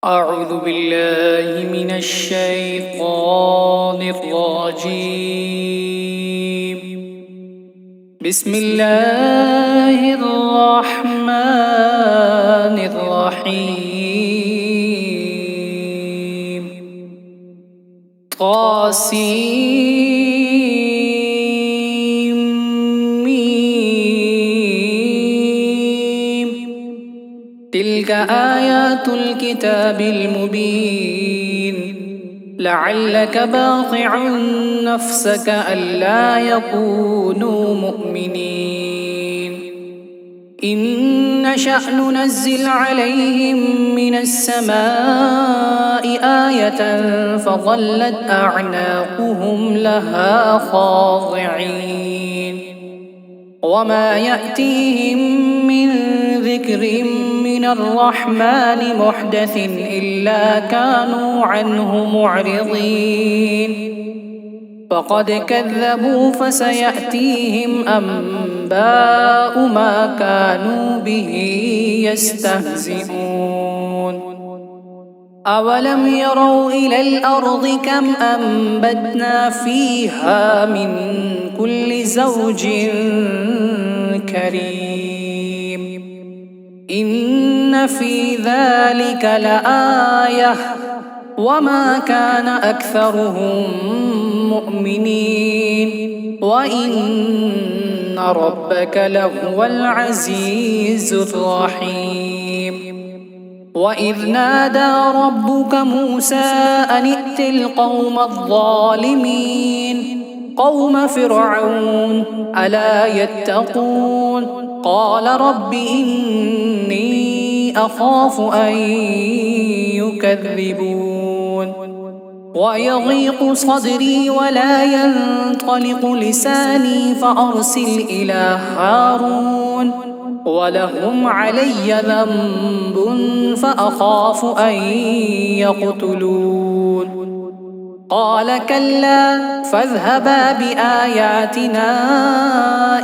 أعوذ بالله من الشيطان الرجيم. بسم الله الرحمن الرحيم. تلك آيات الكتاب المبين. لعلك باطع نفسك ألا يكونوا مؤمنين. إن نشأ ننزل عليهم من السماء آية فظلت أعناقهم لها خاضعين. وما يأتيهم من ذكر من الرحمن محدث إلا كانوا عنه معرضين. فقد كذبوا فسيأتيهم أنباء ما كانوا به يستهزئون. أولم يروا إلى الأرض كم أنبتنا فيها من كل زوج كريم. إن في ذلك لآية وما كان أكثرهم مؤمنين وإن ربك لهو العزيز الرحيم. وإذ نادى ربك موسى أن ائت القوم الظالمين قوم فرعون ألا يتقون. قال رب إني أخاف أن يكذبون. ويضيق صدري ولا ينطلق لساني فأرسل إلى هارون ولهم علي ذنب فأخاف أن يقتلون. قال كلا فاذهبا بآياتنا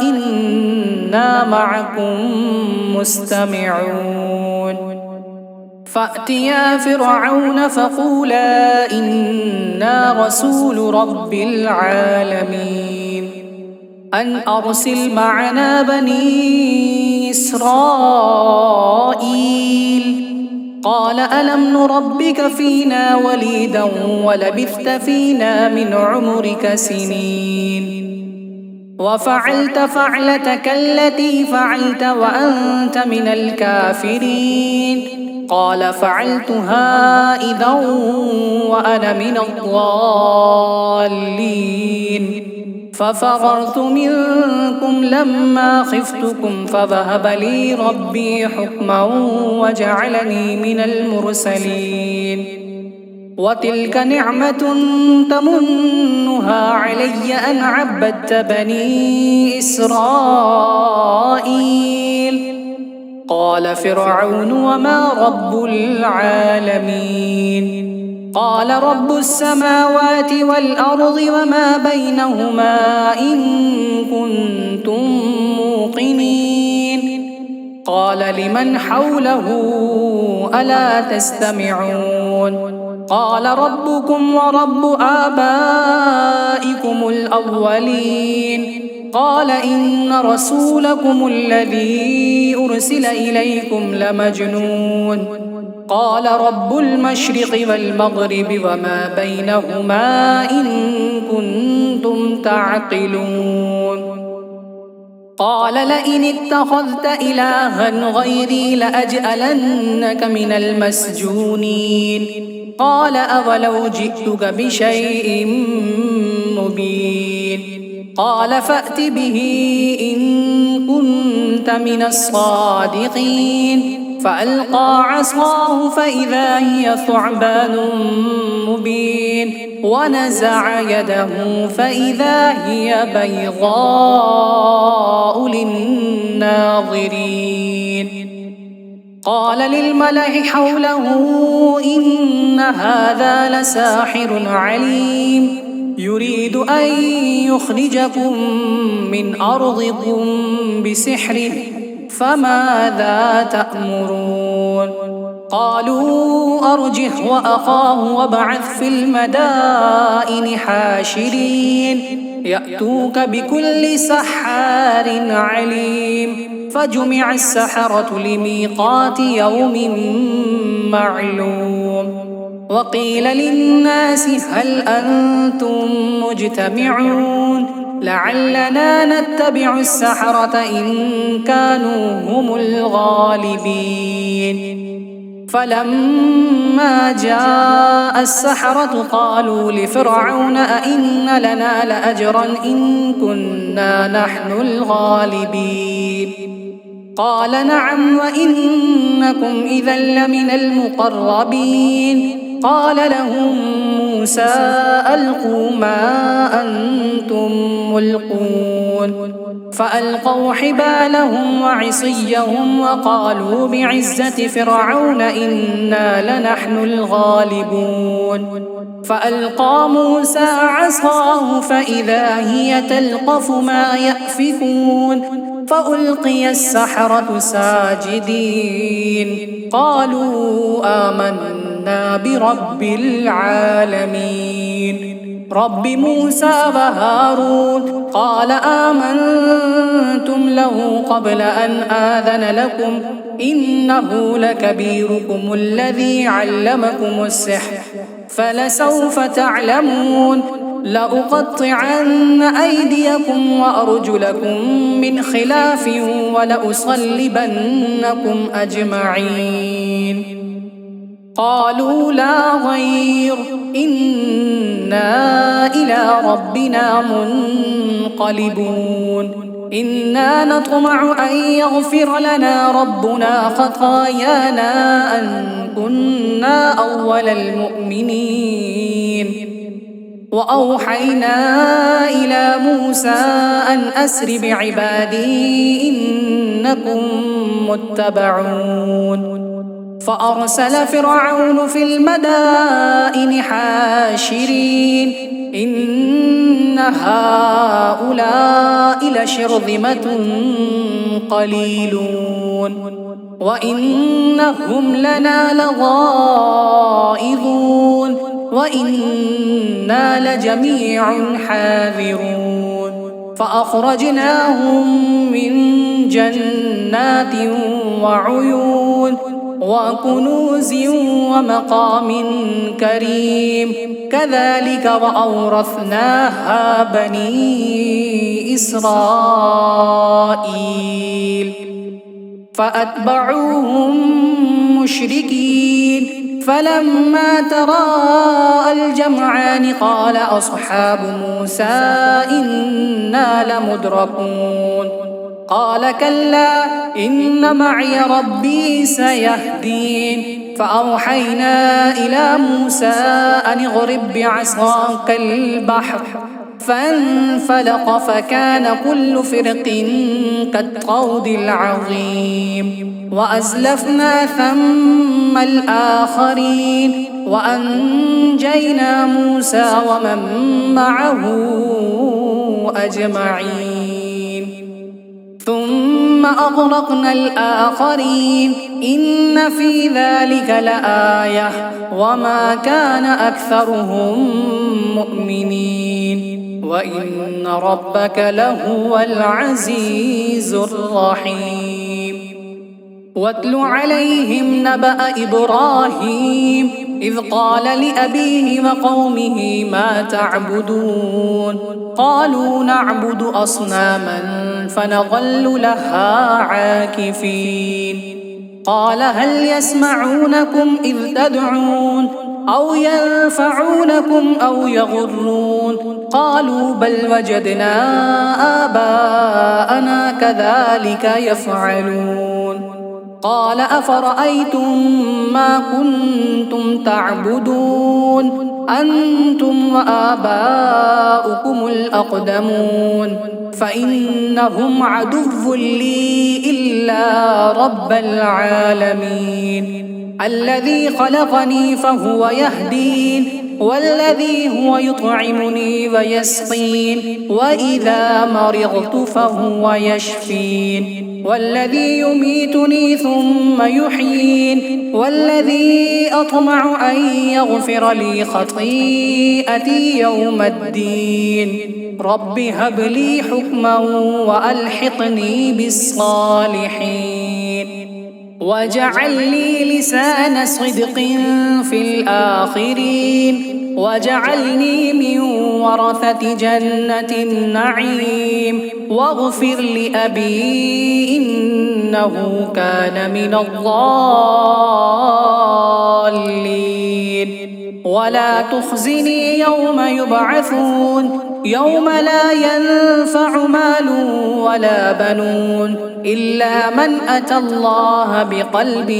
إنا معكم مستمعون. فأتيا فرعون فقولا إنا رسول رب العالمين أن أرسل معنا بني إسرائيل. قال ألم نربك فينا وليدا ولبثت فينا من عمرك سنين وفعلت فعلتك التي فعلت وأنت من الكافرين. قال فعلتها إذا وأنا من الضالين. ففررت منكم لما خفتكم فذهب لي ربي حكما وجعلني من المرسلين. وتلك نعمة تمنها علي أن عبدت بني إسرائيل. قال فرعون وما رب العالمين. قال رب السماوات والأرض وما بينهما إن كنتم موقنين. قال لمن حوله ألا تستمعون. قال ربكم ورب آبائكم الأولين. قال إن رسولكم الذي أرسل إليكم لمجنون. قال رب المشرق والمغرب وما بينهما إن كنتم تعقلون. قال لئن اتخذت إلها غيري لأجعلنك من المسجونين. قال أولو جئتك بشيء مبين. قال فأت به إن كنت من الصادقين. فألقى عصاه فإذا هي ثعبان مبين. ونزع يده فإذا هي بيضاء للناظرين. قال للملأ حوله إن هذا لساحر عليم يريد أن يخرجكم من أرضكم بسحره فماذا تأمرون؟ قالوا أرجه وأخاه وابعث في المدائن حاشرين يأتوك بكل سحار عليم فجمع السحرة لميقات يوم معلوم وقيل للناس هل أنتم مجتمعون لعلنا نتبع السحرة إن كانوا هم الغالبين فلما جاء السحرة قالوا لفرعون أئن لنا لأجرا إن كنا نحن الغالبين قال نعم وإنكم إذا لمن المقربين قال لهم موسى ألقوا ما أنتم ملقون فألقوا حبالهم وعصيهم وقالوا بعزة فرعون إنا لنحن الغالبون فألقى موسى عصاه فإذا هي تلقف ما يأفكون فألقي السحرة ساجدين قالوا آمنا برب العالمين رب موسى وهارون قال آمنتم له قبل أن آذن لكم إنه لكبيركم الذي علمكم السحر فلسوف تعلمون لأقطعن أيديكم وأرجلكم من خلاف ولأصلبنكم أجمعين قالوا لا ضير إنا إلى ربنا منقلبون إنا نطمع أن يغفر لنا ربنا خطايانا أن كنا أول المؤمنين وأوحينا إلى موسى أن أسر بعبادي إنكم متبعون فأرسل فرعون في المدائن حاشرين إن هؤلاء لشرذمة قليلون وإنهم لنا لغائظون وإنا لجميع حاذرون فأخرجناهم من جنات وعيون وكنوز ومقام كريم كذلك وأورثناها بني إسرائيل فأتبعوهم مشركين فلما تراءى الجمعان قال أصحاب موسى إنا لمدركون قال كلا إن معي ربي سيهدين فأوحينا إلى موسى أن اضرب بعصاك البحر فانفلق فكان كل فرق كالطود العظيم وأزلفنا ثم الآخرين وأنجينا موسى ومن معه أجمعين ثم أغرقنا الآخرين إن في ذلك لآية وما كان أكثرهم مؤمنين وإن ربك لهو العزيز الرحيم واتل عليهم نبأ إبراهيم إذ قال لأبيه وقومه ما تعبدون قالوا نعبد أصناما فنظل لها عاكفين قال هل يسمعونكم إذ تدعون أو ينفعونكم أو يضرون قالوا بل وجدنا آباءنا كذلك يفعلون قال أفرأيتم ما كنتم تعبدون أنتم وآباؤكم الأقدمون فإنهم عدو لي إلا رب العالمين الذي خلقني فهو يهدين والذي هو يطعمني ويسقين وإذا مرضت فهو يشفين والذي يميتني ثم يحيين والذي أطمع أن يغفر لي خطيئتي يوم الدين رب هب لي حكما وألحقني بالصالحين واجعل لي لسان صدق في الآخرين واجعلني من ورثة جنة النعيم واغفر لأبي إنه كان من الضالين ولا تخزني يوم يبعثون يوم لا ينفع مال ولا بنون إلا من أتى الله بقلب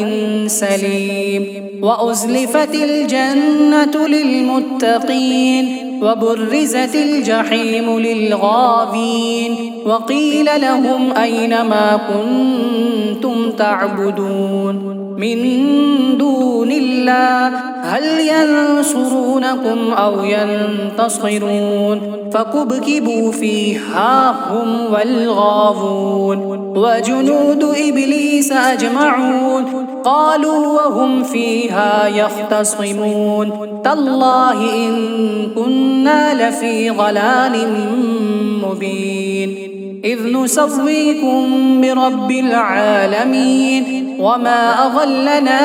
سليم وأزلفت الجنة للمتقين وبرزت الجحيم للغاوين وقيل لهم أين ما كنتم تعبدون من دون الله هل ينصرونكم أو ينتصرون فكبكبوا فيها هم والغاوون وجنود إبليس أجمعون قالوا وهم فيها يختصمون تالله إن كنا لفي ضلال مبين إذ نسويكم برب العالمين وما أضلنا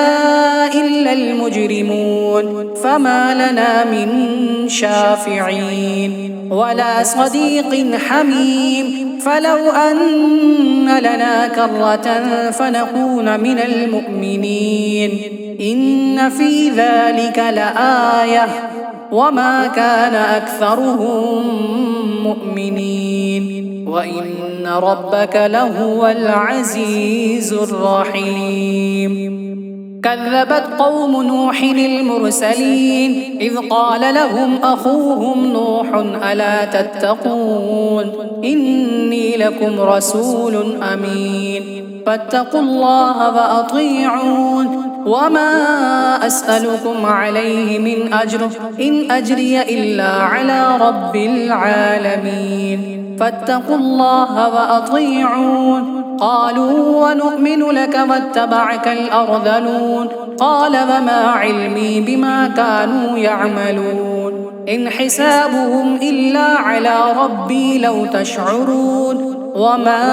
إلا المجرمون فما لنا من شافعين ولا صديق حميم فلو أن لنا كرة فنكون من المؤمنين إن في ذلك لآية وما كان أكثرهم مؤمنين وإن ربك لهو العزيز الرحيم كذبت قوم نوح المرسلين إذ قال لهم أخوهم نوح ألا تتقون إني لكم رسول أمين فاتقوا الله وأطيعون وما أسألكم عليه من أجر إن أجري إلا على رب العالمين فاتقوا الله وأطيعون قالوا ونؤمن لك واتبعك الأرذلون قال وما علمي بما كانوا يعملون إن حسابهم إلا على ربي لو تشعرون وما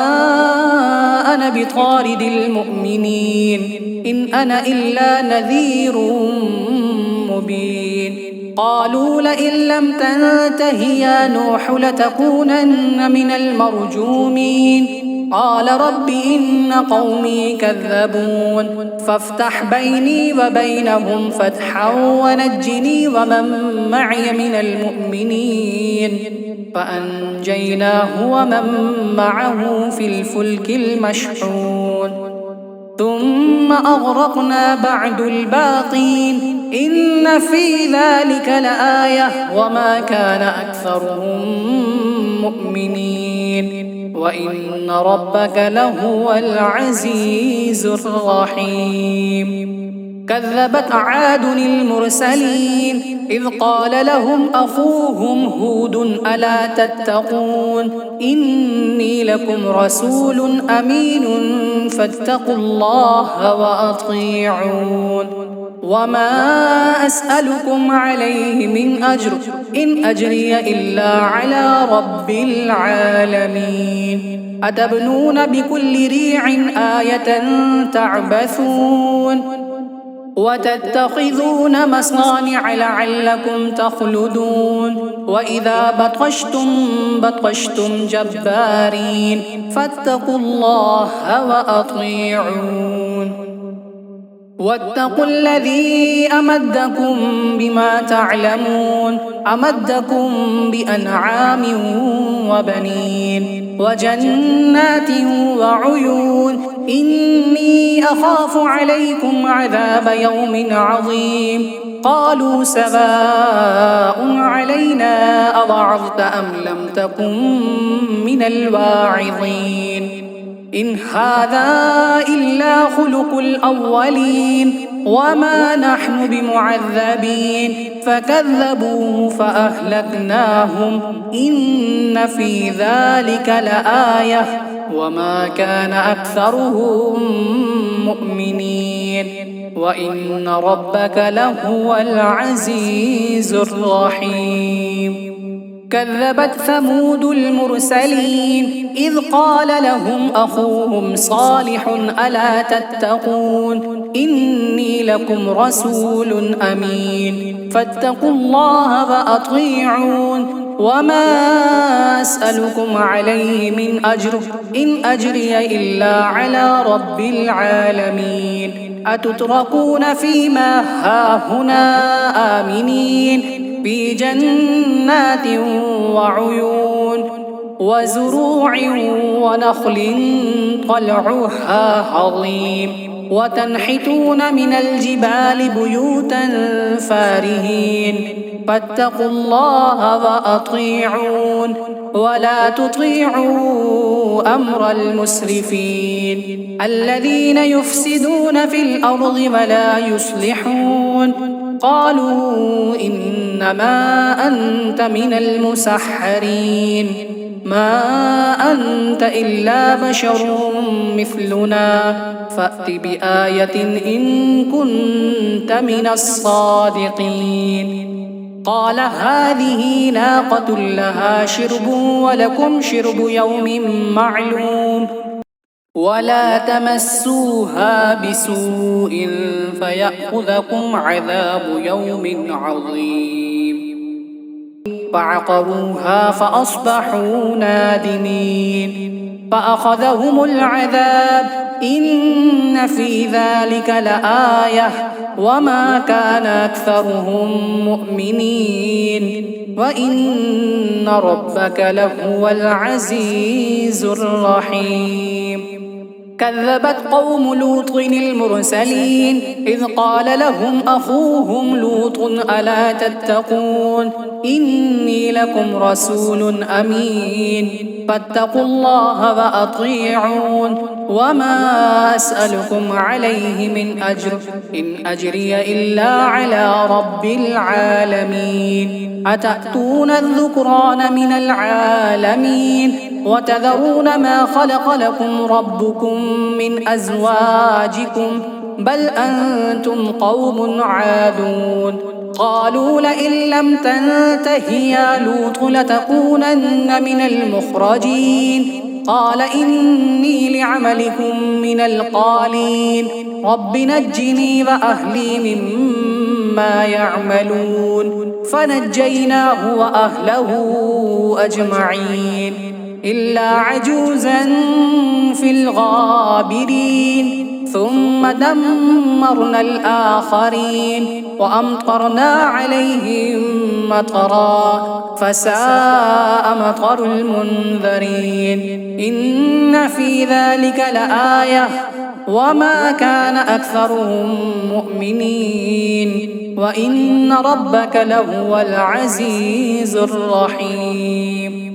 أنا بطارد المؤمنين إن أنا إلا نذير مبين قالوا لئن لم تنته يا نوح لتكونن من المرجومين قال رب إن قومي كذبون فافتح بيني وبينهم فتحا ونجني ومن معي من المؤمنين فأنجيناه ومن معه في الفلك المشحون ثم أغرقنا بعد الباقين إن في ذلك لآية وما كان أكثرهم مؤمنين وإن ربك لهو العزيز الرحيم كذبت عاد المرسلين إذ قال لهم أخوهم هود ألا تتقون إني لكم رسول أمين فاتقوا الله وأطيعون وما أسألكم عليه من أجر إن أجري إلا على رب العالمين أتبنون بكل ريع آية تعبثون وتتخذون مصانع لعلكم تخلدون وإذا بطشتم جبارين فاتقوا الله وأطيعون واتقوا الذي أمدكم بما تعلمون أمدكم بأنعام وبنين وجنات وعيون إني أخاف عليكم عذاب يوم عظيم قالوا سواء علينا أوعظت أم لم تكن من الواعظين إن هذا إلا خلق الأولين وما نحن بمعذبين فكذبوه فأهلكناهم إن في ذلك لآية وما كان أكثرهم مؤمنين وإن ربك لهو العزيز الرحيم. كذبت ثمود المرسلين إذ قال لهم أخوهم صالح ألا تتقون إني لكم رسول أمين فاتقوا الله وأطيعون وما أسألكم عليه من أجر إن أجري إلا على رب العالمين أتتركون فيما هاهنا آمنين في جنات وعيون وزروع ونخل طلعها هضيم وتنحتون من الجبال بيوتا فارهين فاتقوا الله وأطيعون ولا تطيعوا أمر المسرفين الذين يفسدون في الأرض ولا يصلحون قالوا إنما أنت من المسحرين ما أنت إلا بشر مثلنا فأت بآية إن كنت من الصادقين قال هذه ناقة لها شرب ولكم شرب يوم معلوم ولا تمسوها بسوء فيأخذكم عذاب يوم عظيم فعقروها فأصبحوا نادمين فأخذهم العذاب إن في ذلك لآية وما كان أكثرهم مؤمنين وإن ربك لهو العزيز الرحيم. كذبت قوم لوط المرسلين إذ قال لهم أخوهم لوط ألا تتقون إني لكم رسول أمين فاتقوا الله وأطيعون وما أسألكم عليه من أجر إن أجري إلا على رب العالمين أتأتون الذكران من العالمين وتذرون ما خلق لكم ربكم من أزواجكم بل أنتم قوم عادون قالوا لئن لم تنته يا لوط لتكونن من المخرجين قال إني لعملكم من القالين رب نجني وأهلي مما يعملون فنجيناه وأهله أجمعين إلا عجوزا في الغابرين ثم دمرنا الآخرين وأمطرنا عليهم مطرا فساء مطر المنذرين إن في ذلك لآية وما كان أكثرهم مؤمنين وإن ربك لهو العزيز الرحيم.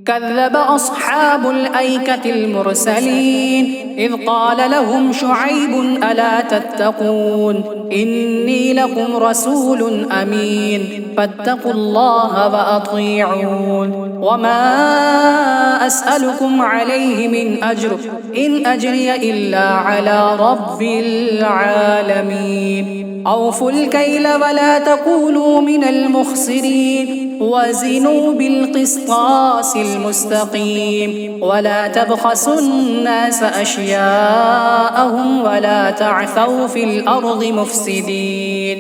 كذب أصحاب الأيكة المرسلين إذ قال لهم شعيب ألا تتقون إني لكم رسول أمين فاتقوا الله وأطيعون وما أسألكم عليه من أجر إن أجري إلا على رب العالمين أوفوا الكيل ولا تكونوا من المخسرين وزنوا بالقسطاس المستقيم ولا تبخسوا الناس أشياءهم ولا تعثوا في الأرض مفسدين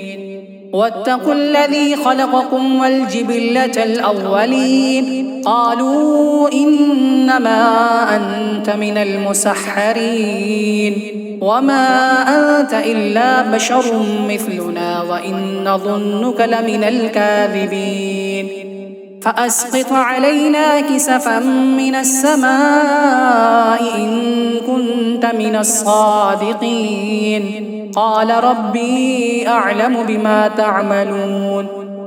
واتقوا الذي خلقكم والجبلة الأولين قالوا إنما أنت من المسحرين وما أنت إلا بشر مثلنا وإن نظنك لمن الكاذبين فأسقط علينا كسفا من السماء إن كنت من الصادقين قال ربي أعلم بما تعملون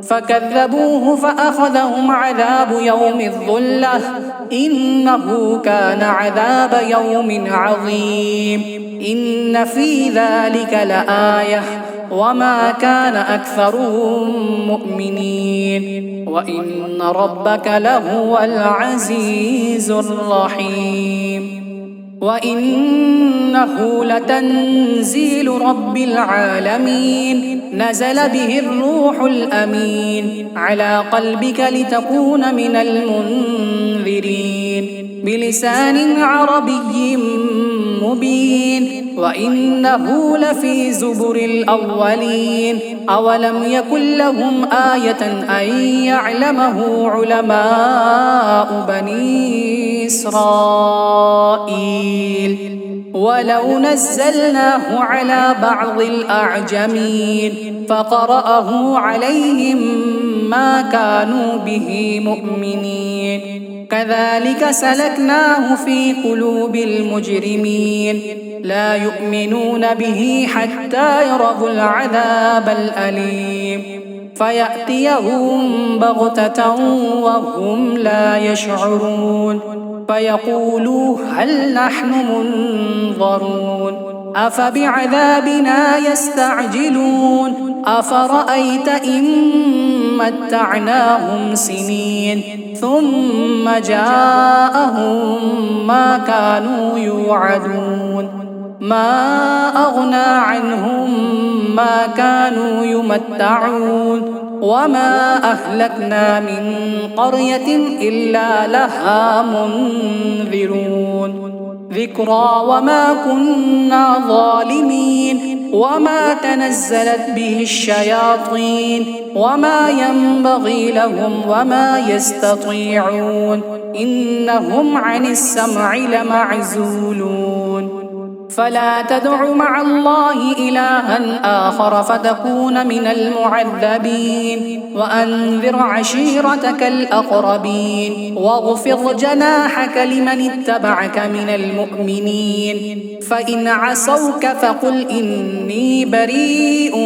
فكذبوه فأخذهم عذاب يوم الظلة إنه كان عذاب يوم عظيم إن في ذلك لآية وما كان أكثرهم مؤمنين وإن ربك لهو العزيز الرحيم وإنه لتنزيل رب العالمين نزل به الروح الأمين على قلبك لتكون من المنذرين بلسان عربي مبين وإنه لفي زبر الأولين أولم يكن لهم آية أن يعلمه علماء بني إسرائيل ولو نزلناه على بعض الأعجمين فقرأه عليهم ما كانوا به مؤمنين كذلك سلكناه في قلوب المجرمين لا يؤمنون به حتى يروا العذاب الأليم فيأتيهم بغتة وهم لا يشعرون فيقولوا هل نحن منظرون أفبعذابنا يستعجلون أفرأيت إن متعناهم سنين ثم جاءهم ما كانوا يوعدون ما أغنى عنهم ما كانوا يمتعون وما أهلكنا من قرية إلا لها منذرون ذكرى وما كنا ظالمين وما تنزلت به الشياطين وما ينبغي لهم وما يستطيعون إنهم عن السمع لمعزولون فلا تدع مع الله إلها آخر فتكون من المعذبين وأنذر عشيرتك الأقربين واخفض جناحك لمن اتبعك من المؤمنين فإن عصوك فقل إني بريء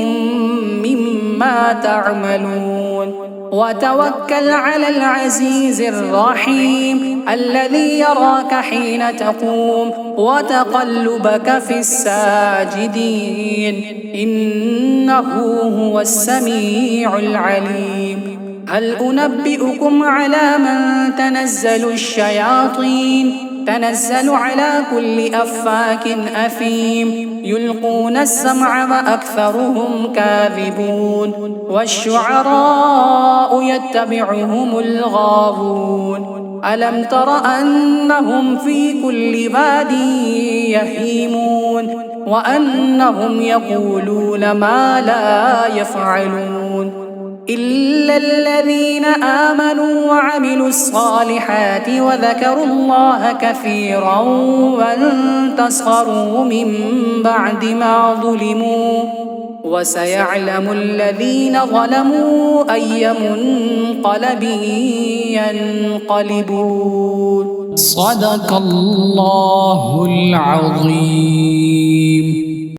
مما تعملون وتوكل على العزيز الرحيم الذي يراك حين تقوم وتقلبك في الساجدين إنه هو السميع العليم هل أنبئكم على من تنزل الشياطين تنزل على كل أفاك أثيم يلقون السمع وأكثرهم كاذبون والشعراء يتبعهم الغاوون ألم تر أنهم في كل واد يهيمون وأنهم يقولون ما لا يفعلون إلا الذين آمنوا وعملوا الصالحات وذكروا الله كثيرا وانتصروا من بعد ما ظلموا وسيعلم الذين ظلموا أي منقلب ينقلبون صدق الله العظيم.